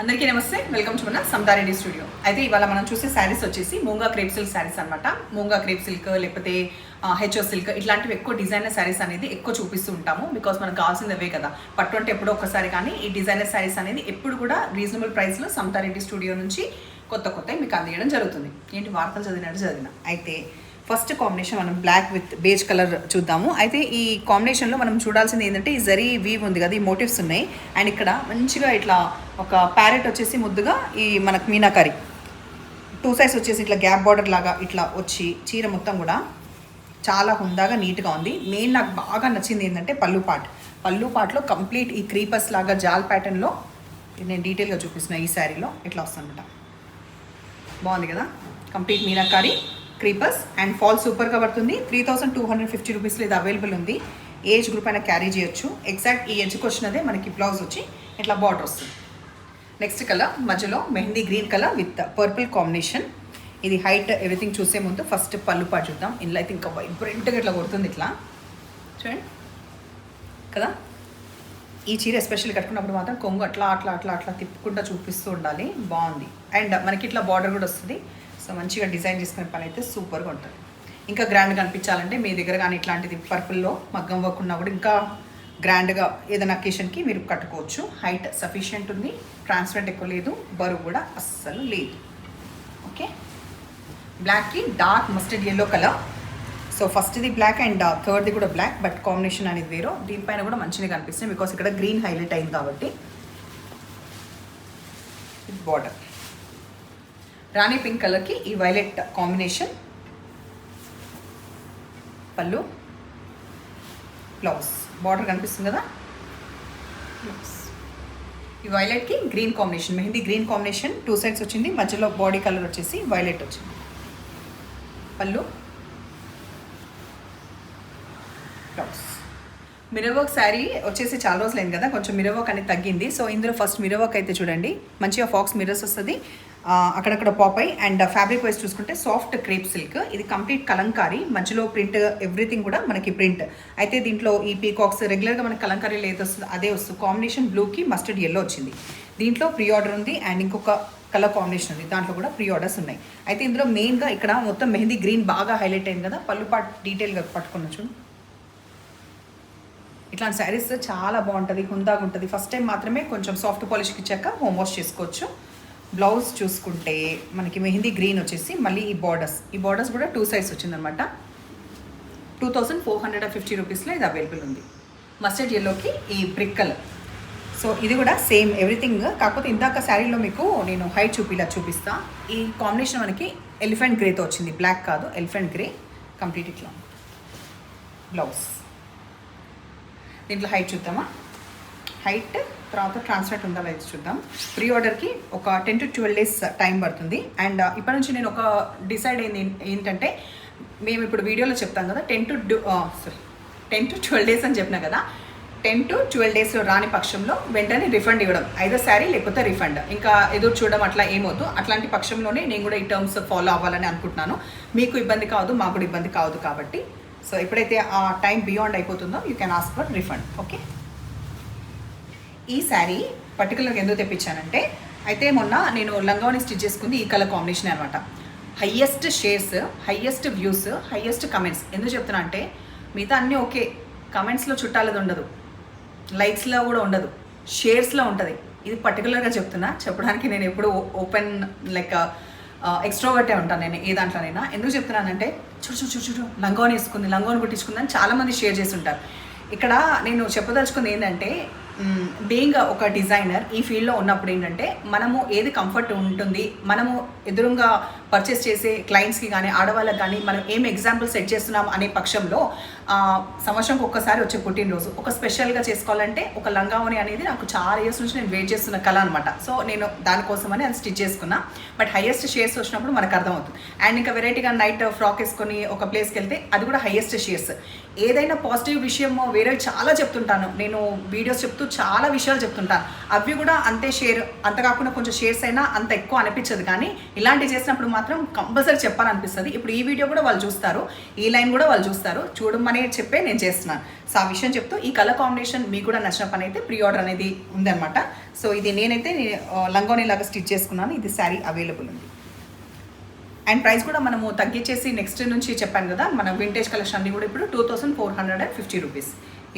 అందరికీ నమస్తే, welcome to మన సమతారెడ్డి స్టూడియో. అయితే ఇవాళ మనం చూసే శారీస్ వచ్చేసి మూంగా క్రేప్ సిల్క్ శారీస్ అనమాట. మూంగా క్రేప్ సిల్క్ లేకపోతే హెచ్ఓ సిల్క్ ఇట్లాంటివి ఎక్కువ డిజైనర్ శారీస్ అనేది ఎక్కువ చూపిస్తూ ఉంటాము. బికాస్ మనకు కావాల్సిందవే కదా. పట్టు అంటే ఎప్పుడో ఒక్కసారి, కానీ ఈ డిజైనర్ శారీస్ అనేది ఎప్పుడు కూడా రీజనబుల్ ప్రైస్లో సమతారెడ్డి స్టూడియో నుంచి కొత్త మీకు అందించడం జరుగుతుంది. ఏంటి వార్తలు చదివిన అయితే ఫస్ట్ కాంబినేషన్ మనం బ్లాక్ విత్ బేజ్ కలర్ చూద్దాము. అయితే ఈ కాంబినేషన్లో మనం చూడాల్సింది ఏంటంటే ఈ జరీ వీవ్ ఉంది కదా, ఈ మోటివ్స్ ఉన్నాయి. అండ్ ఇక్కడ మంచిగా ఇట్లా ఒక ప్యారెట్ వచ్చేసి ముద్దుగా ఈ మనకు మీనాకరి 2 సైడ్స్ వచ్చేసి ఇట్లా గ్యాప్ బార్డర్ లాగా ఇట్లా వచ్చి చీర మొత్తం కూడా చాలా హుందాగా నీట్గా ఉంది. మెయిన్ నాకు బాగా నచ్చింది ఏంటంటే పళ్ళు పాట్లో కంప్లీట్ ఈ క్రీపర్స్ లాగా జాల్ ప్యాటర్న్లో నేను డీటెయిల్గా చూపిస్తున్నా. ఈ శారీలో ఇట్లా వస్తుందన్నమాట. బాగుంది కదా, complete meenakari creepers and fall సూపర్గా పడుతుంది. 3250 రూపీస్లో ఇది అవైలబుల్ ఉంది. ఏజ్ గ్రూప్ అయినా క్యారీ చేయొచ్చు. ఎగ్జాక్ట్ ఈ ఎడ్జ్కి వచ్చినదే మనకి బ్లౌజ్ వచ్చి ఇట్లా బార్డర్ వస్తుంది. నెక్స్ట్ కలర్ మధ్యలో mehndi green colour with purple combination. ఇది హైట్ ఎవ్రీథింగ్ చూసే ముందు ఫస్ట్ పళ్ళు పాటు చూద్దాం. ఇందులో అయితే ఇంకా వైబ్రెంట్గా ఇట్లా కొడుతుంది. ఇట్లా చూడండి కదా. ఈ చీర ఎస్పెషల్లీ కట్టుకున్నప్పుడు మాత్రం కొంగు అట్లా తిప్పుకుంటూ చూపిస్తూ ఉండాలి. బాగుంది. అండ్ మనకి ఇట్లా బార్డర్ కూడా వస్తుంది. సో మంచిగా డిజైన్ చేసుకునే పని అయితే సూపర్గా ఉంటుంది. ఇంకా గ్రాండ్గా అనిపించాలంటే మీ దగ్గర కానీ ఇట్లాంటిది పర్పుల్లో మగ్గం వర్క్ ఉన్నా కూడా ఇంకా గ్రాండ్గా ఏదైనా అకేషన్కి మీరు కట్టుకోవచ్చు. హైట్ సఫిషియెంట్ ఉంది, ట్రాన్స్పరెంట్ ఎక్కువ లేదు, బరువు కూడా అస్సలు లేదు. ఓకే, బ్లాక్కి dark mustard yellow colour. So ఫస్ట్ది బ్లాక్ అండ్ థర్డ్ది కూడా బ్లాక్, బట్ కాంబినేషన్ అనేది వేరు. దీనిపైన కూడా మంచిగా కనిపిస్తుంది బికాస్ ఇక్కడ గ్రీన్ హైలైట్ అయింది కాబట్టి. బార్డర్ రాణి పింక్ కలర్కి ఈ వైలెట్ కాంబినేషన్. పళ్ళు, బ్లౌజ్, బార్డర్ కనిపిస్తుంది కదా. బ్లౌజ్ ఈ వైలెట్కి green combination, mehndi green combination 2 sides వచ్చింది. మధ్యలో బాడీ కలర్ వచ్చేసి వైలెట్ వచ్చింది. పళ్ళు, బ్లౌజ్. మిర్రర్ వర్క్ శారీ వచ్చేసి చాలా రోజులు అయింది కదా, కొంచెం మిర్రర్ వర్క్ అనేది తగ్గింది. సో ఇందులో ఫస్ట్ మిర్రర్ వర్క్ అయితే చూడండి, మంచిగా ఫాక్స్ మిర్రర్స్ వస్తుంది. అక్కడక్కడ పాపై. అండ్ ఫ్యాబ్రిక్ వైజ్ చూసుకుంటే సాఫ్ట్ క్రేప్ సిల్క్. ఇది కంప్లీట్ కలంకారీ, మధ్యలో ప్రింట్ ఎవ్రీథింగ్ కూడా మనకి ప్రింట్. అయితే దీంట్లో ఈ పీకాక్స్ రెగ్యులర్గా మనకి కలంకారీలో ఏది వస్తుంది అదే వస్తుంది. కాంబినేషన్ బ్లూకి మస్టర్డ్ ఎల్లో వచ్చింది. దీంట్లో ప్రీ ఆర్డర్ ఉంది అండ్ ఇంకొక కలర్ కాంబినేషన్ ఉంది, దాంట్లో కూడా ప్రీ ఆర్డర్స్ ఉన్నాయి. అయితే ఇందులో మెయిన్గా ఇక్కడ మొత్తం మెహందీ గ్రీన్ బాగా హైలైట్ అయింది కదా. పళ్ళు పాటు డీటెయిల్గా పట్టుకున్నచ్చు. ఇట్లాంటి శారీస్ చాలా బాగుంటుంది, హుందాగా ఉంటుంది. ఫస్ట్ టైం మాత్రమే కొంచెం సాఫ్ట్ పాలిష్కి ఇచ్చాక హోమ్ వాష్ చేసుకోవచ్చు. బ్లౌజ్ చూసుకుంటే మనకి మెహందీ గ్రీన్ వచ్చేసి మళ్ళీ ఈ బార్డర్స్ కూడా 2 సైడ్స్ వచ్చిందనమాట. 2450 రూపీస్లో ఇది అవైలబుల్ ఉంది. మస్టర్డ్ ఎల్లోకి ఈ బ్రిక్ కలర్. సో ఇది కూడా సేమ్ ఎవ్రీథింగ్, కాకపోతే ఇందాక శారీలో మీకు నేను హైట్ చూపిస్తా. ఈ కాంబినేషన్ మనకి ఎలిఫెంట్ గ్రేతో వచ్చింది, బ్లాక్ కాదు, ఎలిఫెంట్ గ్రే. కంప్లీట్ ఇట్లా బ్లౌజ్. దీంట్లో హైట్ చూద్దామా. హైట్ తర్వాత ట్రాన్స్ఫర్ ఉందా లేదు చూద్దాం. ప్రీ ఆర్డర్కి ఒక 10 to 12 days టైం పడుతుంది. అండ్ ఇప్పటి నుంచి నేను ఒక డిసైడ్ అయింది ఏంటంటే, మేము ఇప్పుడు వీడియోలో చెప్తాం కదా 10 to 12 days అని చెప్పినా కదా. 10 to 12 daysలో రాని పక్షంలో వెంటనే రిఫండ్ ఇవ్వడం, ఐదో శారీ లేకపోతే రిఫండ్. ఇంకా ఎదురు చూడడం అట్లా ఏమవుతుంది. అట్లాంటి పక్షంలోనే నేను కూడా ఈ టర్మ్స్ ఫాలో అవ్వాలని అనుకుంటున్నాను. మీకు ఇబ్బంది కావద్దు, మాకు కూడా ఇబ్బంది కావద్దు కాబట్టి. సో ఎప్పుడైతే ఆ టైం బియాండ్ అయిపోతుందో you can ask for refund. Okay, ఈ శారీ పర్టికులర్గా ఎందుకు తెప్పించానంటే, అయితే మొన్న నేను లంగావని స్టిచ్ చేసుకుంది ఈ కలర్ కాంబినేషన్ అనమాట. Highest shares, highest views, highest comments. ఎందుకు చెప్తున్నా అంటే, మిగతా అన్నీ ఓకే, కమెంట్స్లో చుట్టాలది ఉండదు, లైక్స్లో కూడా ఉండదు, షేర్స్లో ఉంటుంది. ఇది పర్టికులర్గా చెప్పడానికి నేను ఎప్పుడు ఓపెన్ లైక్ ఎక్స్ట్రోవర్టే ఉంటాను నేను ఏ దాంట్లోనైనా. ఎందుకు చెప్తున్నానంటే, చూడు లంగావని వేసుకుంది, లంగావని కుట్టించుకుందని చాలామంది షేర్ చేసి ఉంటారు. ఇక్కడ నేను చెప్పదలుచుకుంది ఏంటంటే, బీయింగ్ ఒక డిజైనర్ ఈ ఫీల్డ్లో ఉన్నప్పుడు ఏంటంటే, మనము ఏది కంఫర్ట్ ఉంటుంది, మనము ఎదురుగా పర్చేస్ చేసే క్లయింట్స్కి కానీ ఆడవాళ్ళకి కానీ మనం ఏం ఎగ్జాంపుల్ సెట్ చేస్తున్నాం అనే పక్షంలో సంవత్సరంకి ఒక్కసారి వచ్చే పుట్టినరోజు ఒక స్పెషల్గా చేసుకోవాలంటే ఒక లంగావని అనేది నాకు చాలా ఇయర్స్ నుంచి నేను వెయిట్ చేస్తున్న కళ అనమాట. సో నేను దానికోసమని అది స్టిచ్ చేసుకున్నా. బట్ హైయెస్ట్ షేర్స్ వచ్చినప్పుడు మనకు అర్థమవుతుంది. అండ్ ఇంకా వెరైటీగా నైట్ ఫ్రాక్ వేసుకొని ఒక ప్లేస్కి వెళ్తే అది కూడా హైయెస్ట్ షేర్స్. ఏదైనా పాజిటివ్ విషయం వేరే చాలా చెప్తుంటాను నేను, వీడియోస్ చెప్తూ చాలా విషయాలు చెప్తుంటాను. అవి కూడా అంతే షేర్, అంత కాకుండా కొంచెం షేర్స్ అయినా అంత ఎక్కువ అనిపించదు. కానీ ఇలాంటివి చేసినప్పుడు మాత్రం మాత్రం కంపల్సరీ చెప్పాలనిపిస్తుంది. ఇప్పుడు ఈ వీడియో కూడా వాళ్ళు చూస్తారు, ఈ లైన్ కూడా వాళ్ళు చూస్తారు, చూడమని చెప్పే నేను చేస్తున్నాను. సో ఆ విషయం చెప్తూ ఈ కలర్ కాంబినేషన్ మీకు కూడా నచ్చిన పని అయితే ప్రీ ఆర్డర్ అనేది ఉందన్నమాట. సో ఇది నేనైతే లంగోని లాగా స్టిచ్ చేసుకున్నాను. ఇది శారీ అవైలబుల్ ఉంది. అండ్ ప్రైస్ కూడా మనము తగ్గించేసి నెక్స్ట్ నుంచి చెప్పాను కదా, మన వింటేజ్ కలెక్షన్ అన్ని కూడా ఇప్పుడు 2450 రూపీస్.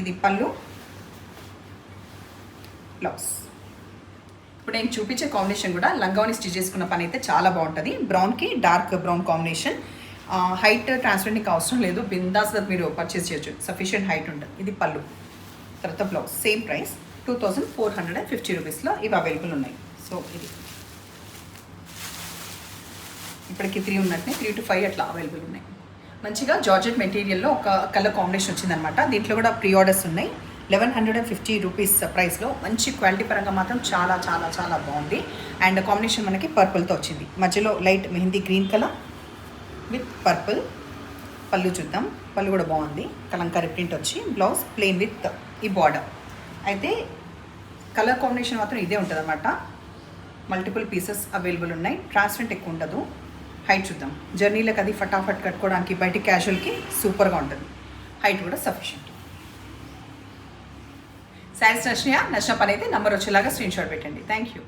ఇది పళ్ళు, బ్లౌజ్. ఇప్పుడు నేను చూపించే కాంబినేషన్ కూడా లంగాని స్టిచ్ చేసుకున్న పని అయితే చాలా బాగుంటుంది. బ్రౌన్కి డార్క్ బ్రౌన్ కాంబినేషన్. హైట్ ట్రాన్స్పరెంట్కి అవసరం లేదు, బిందాస్గా మీరు పర్చేస్ చేయొచ్చు, సఫిషియెంట్ హైట్ ఉంటుంది. ఇది పళ్ళు, తర్వాత బ్లౌజ్. సేమ్ ప్రైస్ 2450 రూపీస్లో ఇవి అవైలబుల్ ఉన్నాయి. సో ఇది ఇప్పటికి 3 ఉన్నట్టే, 3 to 5 అట్లా అవైలబుల్ ఉన్నాయి. మంచిగా జార్జెట్ మెటీరియల్లో ఒక కలర్ కాంబినేషన్ వచ్చిందనమాట. దీంట్లో కూడా ప్రీ ఆర్డర్స్ ఉన్నాయి. 1150 రూపీస్ ప్రైస్లో మంచి క్వాలిటీ పరంగా మాత్రం చాలా చాలా చాలా బాగుంది. అండ్ కాంబినేషన్ మనకి పర్పుల్తో వచ్చింది, మధ్యలో light mehndi green colour with purple. పళ్ళు చూద్దాం, పళ్ళు కూడా బాగుంది, కలంకారీ ప్రింట్ వచ్చి. బ్లౌజ్ ప్లెయిన్ విత్ ఈ బార్డర్. అయితే కలర్ కాంబినేషన్ మాత్రం ఇదే ఉంటుంది అనమాట. మల్టిపుల్ పీసెస్ అవైలబుల్ ఉన్నాయి, ట్రాన్స్పరెంట్ ఎక్కువ ఉండదు. హైట్ చూద్దాం, జర్నీలకు అది ఫటాఫట్ కట్టుకోవడానికి బయట క్యాజువల్కి సూపర్గా ఉంటుంది. హైట్ కూడా సఫిషియెంట్. శారీస్ నచ్చిన పని అయితే నెంబర్ వచ్చేలాగా స్క్రీన్ షాట్ పెట్టండి. Thank you.